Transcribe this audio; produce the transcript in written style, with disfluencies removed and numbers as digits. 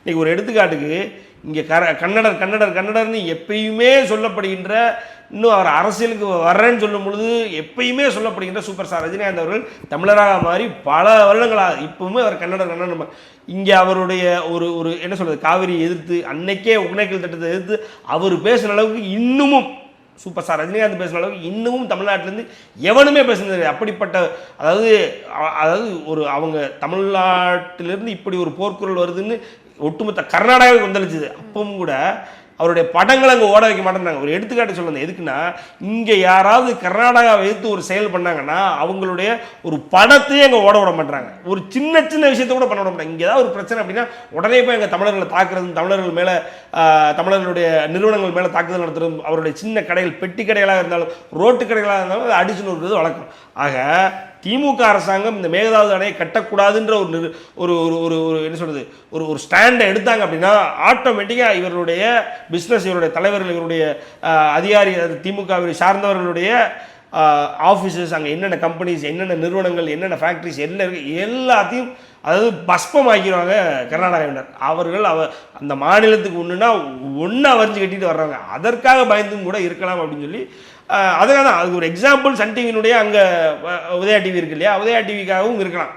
இன்றைக்கி ஒரு எடுத்துக்காட்டுக்கு இங்கே கன்னடர்னு எப்பயுமே சொல்லப்படுகின்ற, இன்னும் அவர் அரசியலுக்கு வர்றேன்னு சொல்லும் பொழுது எப்பயுமே சொல்லப்படுகின்ற சூப்பர் ஸ்டார் ரஜினிகாந்த் அவர்கள் தமிழராக மாறி பல வருடங்களாக இப்பவுமே அவர் கன்னடர். இங்கே அவருடைய ஒரு என்ன சொல்கிறது, காவிரியை எதிர்த்து அன்னைக்கே ஒகேனக்கல் திட்டத்தை எதிர்த்து அவர் பேசுகிற அளவுக்கு இன்னமும் சூப்பர் ஸ்டார் ரஜினிகாந்த் பேசுகிற அளவுக்கு இன்னமும் தமிழ்நாட்டிலேருந்து எவனுமே பேசுனது. அப்படிப்பட்ட அதாவது அவங்க தமிழ்நாட்டிலேருந்து இப்படி ஒரு போர்க்குரல் வருதுன்னு ஒட்டுமொத்த கர்நாடகாவுக்கு கொந்தளிச்சுது. அப்பவும் கூட அவருடைய படங்களை அங்கே ஓட வைக்க மாட்டேங்கிறாங்க. ஒரு எடுத்துக்காட்டு சொல்லணும், எதுக்குன்னா இங்கே யாராவது கர்நாடகாவை எதிர்த்து ஒரு செயல் பண்ணாங்கன்னா அவங்களுடைய ஒரு படத்தையே அங்கே ஓட விட மாட்டாங்க. ஒரு சின்ன சின்ன விஷயத்த கூட பண்ண விட மாட்டாங்க. இங்கே ஏதாவது ஒரு பிரச்சனை அப்படின்னா உடனே போய் எங்கள் தமிழர்களை தாக்குறது, தமிழர்கள் மேலே தமிழர்களுடைய நிறுவனங்கள் மேலே தாக்குதல் நடத்துறது, அவருடைய சின்ன கடைகள், பெட்டி கடைகளாக இருந்தாலும் ரோட்டு கடைகளாக இருந்தாலும் அதை அடிச்சு நோக்குறது வழக்கம். ஆக திமுக அரசாங்கம் இந்த மேகதாது அணையை கட்டக்கூடாதுன்ற ஒரு ஒரு என்ன சொல்கிறது, ஒரு ஸ்டாண்டை எடுத்தாங்க அப்படின்னா ஆட்டோமேட்டிக்காக இவருடைய பிஸ்னஸ், இவருடைய தலைவர்கள், இவருடைய அதிகாரி, திமுகவை சார்ந்தவர்களுடைய ஆஃபீஸஸ், அங்கே என்னென்ன கம்பெனிஸ், என்னென்ன நிறுவனங்கள், என்னென்ன ஃபேக்ட்ரிஸ் என்ன எல்லாத்தையும் அதாவது பஸ்பம் ஆக்கிடுவாங்க கர்நாடகாவினர். அவர்கள் அந்த மாநிலத்துக்கு ஒன்றா வரைஞ்சி கட்டிட்டு வர்றாங்க. அதற்காக பயந்தும் கூட இருக்கலாம் அப்படின்னு சொல்லி அதுக்காக தான். அதுக்கு ஒரு எக்ஸாம்பிள் சன் டிவியினுடைய அங்கே உதயா டிவி இருக்கு இல்லையா, உதயா டிவிக்காகவும் இருக்கலாம்.